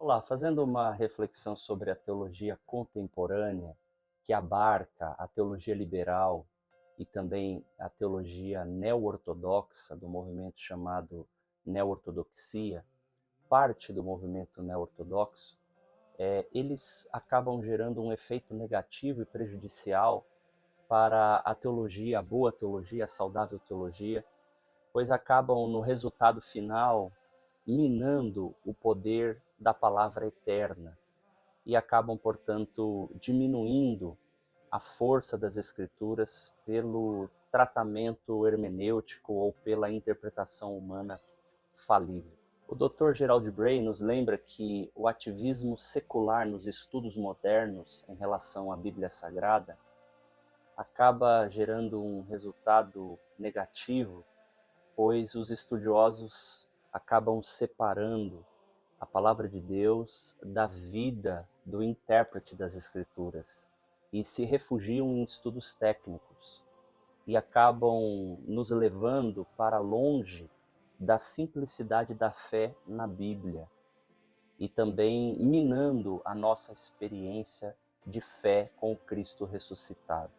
Olá, fazendo uma reflexão sobre a teologia contemporânea, que abarca a teologia liberal e também a teologia neo-ortodoxa, do movimento chamado neo-ortodoxia, parte do movimento neo-ortodoxo, eles acabam gerando um efeito negativo e prejudicial para a teologia, a boa teologia, a saudável teologia, pois acabam, no resultado final, minando o poder da palavra eterna e acabam, portanto, diminuindo a força das Escrituras pelo tratamento hermenêutico ou pela interpretação humana falível. O Dr. Gerald Bray nos lembra que o ativismo secular nos estudos modernos em relação à Bíblia Sagrada acaba gerando um resultado negativo, pois os estudiosos acabam separando a palavra de Deus da vida do intérprete das Escrituras e se refugiam em estudos técnicos e acabam nos levando para longe da simplicidade da fé na Bíblia e também minando a nossa experiência de fé com o Cristo ressuscitado.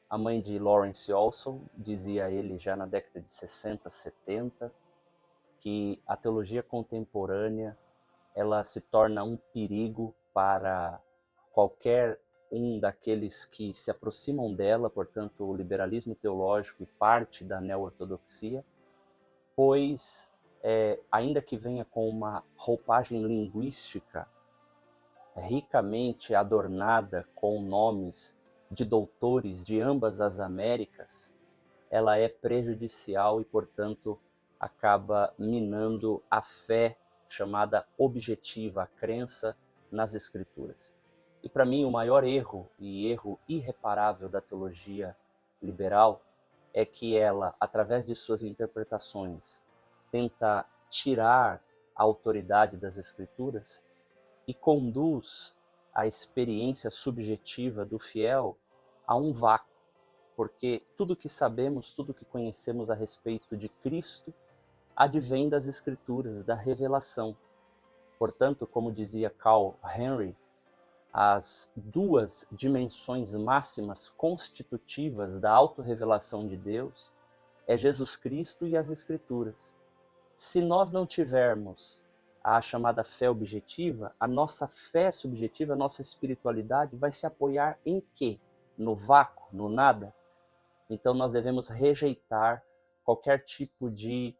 A mãe de Lawrence Olson dizia a ele já na década de 60, 70, que a teologia contemporânea ela se torna um perigo para qualquer um daqueles que se aproximam dela, portanto, o liberalismo teológico e parte da neo-ortodoxia, pois, ainda que venha com uma roupagem linguística ricamente adornada com nomes de doutores de ambas as Américas, ela é prejudicial e, portanto, acaba minando a fé chamada objetiva, a crença nas Escrituras. E para mim o maior erro, e erro irreparável da teologia liberal, é que ela, através de suas interpretações, tenta tirar a autoridade das Escrituras e conduz a experiência subjetiva do fiel a um vácuo, porque tudo que sabemos, tudo que conhecemos a respeito de Cristo advém das Escrituras, da revelação. Portanto, como dizia Carl Henry, as duas dimensões máximas constitutivas da autorrevelação de Deus é Jesus Cristo e as Escrituras. Se nós não tivermos a chamada fé objetiva, a nossa fé subjetiva, a nossa espiritualidade vai se apoiar em quê? No vácuo, no nada? Então nós devemos rejeitar qualquer tipo de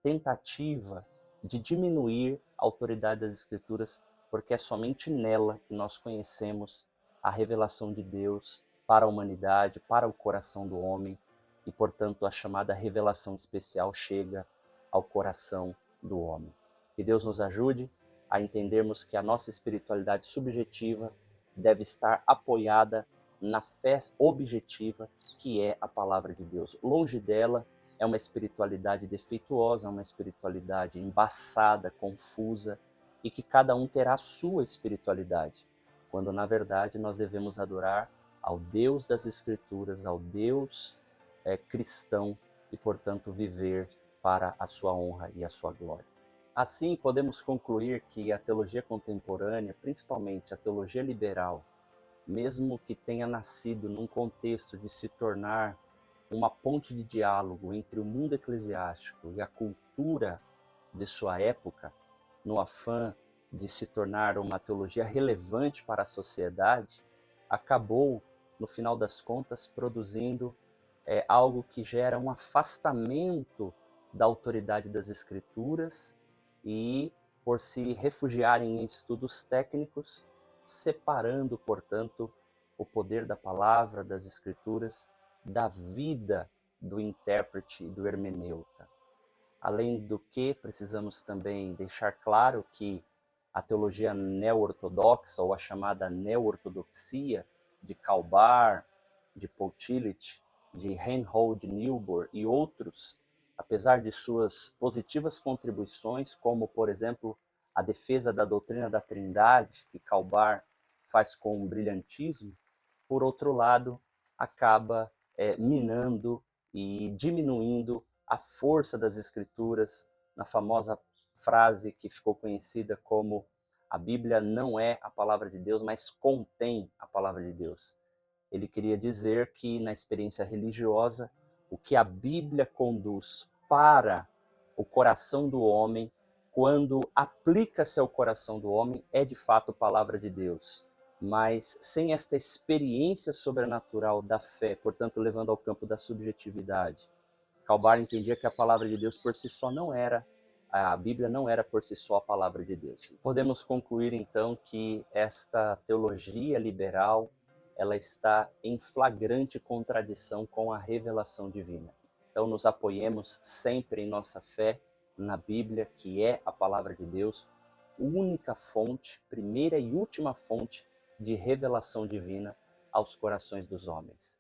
tentativa de diminuir a autoridade das Escrituras, porque é somente nela que nós conhecemos a revelação de Deus para a humanidade, para o coração do homem, e, portanto, a chamada revelação especial chega ao coração do homem. Que Deus nos ajude a entendermos que a nossa espiritualidade subjetiva deve estar apoiada na fé objetiva, que é a palavra de Deus. Longe dela é uma espiritualidade defeituosa, uma espiritualidade embaçada, confusa, e que cada um terá a sua espiritualidade, quando na verdade nós devemos adorar ao Deus das Escrituras, ao Deus cristão e, portanto, viver para a sua honra e a sua glória. Assim, podemos concluir que a teologia contemporânea, principalmente a teologia liberal, mesmo que tenha nascido num contexto de se tornar uma ponte de diálogo entre o mundo eclesiástico e a cultura de sua época, no afã de se tornar uma teologia relevante para a sociedade, acabou, no final das contas, produzindo algo que gera um afastamento da autoridade das Escrituras e, por se refugiarem em estudos técnicos, separando, portanto, o poder da palavra, das Escrituras, da vida do intérprete e do hermeneuta. Além do que, precisamos também deixar claro que a teologia neo-ortodoxa, ou a chamada neo-ortodoxia, de Karl Barth, de Paul Tillich, de Reinhold Niebuhr e outros, apesar de suas positivas contribuições, como, por exemplo, a defesa da doutrina da Trindade, que Karl Barth faz com um brilhantismo, por outro lado, acaba minando e diminuindo a força das Escrituras na famosa frase que ficou conhecida como A Bíblia não é a palavra de Deus, mas contém a palavra de Deus. Ele queria dizer que na experiência religiosa, o que a Bíblia conduz para o coração do homem, quando aplica-se ao coração do homem, é de fato palavra de Deus. Mas sem esta experiência sobrenatural da fé, portanto levando ao campo da subjetividade, Calbar entendia que a palavra de Deus por si só não era, a Bíblia não era por si só a palavra de Deus. Podemos concluir então que esta teologia liberal, ela está em flagrante contradição com a revelação divina. Então nos apoiemos sempre em nossa fé na Bíblia, que é a palavra de Deus, única fonte, primeira e última fonte de revelação divina aos corações dos homens.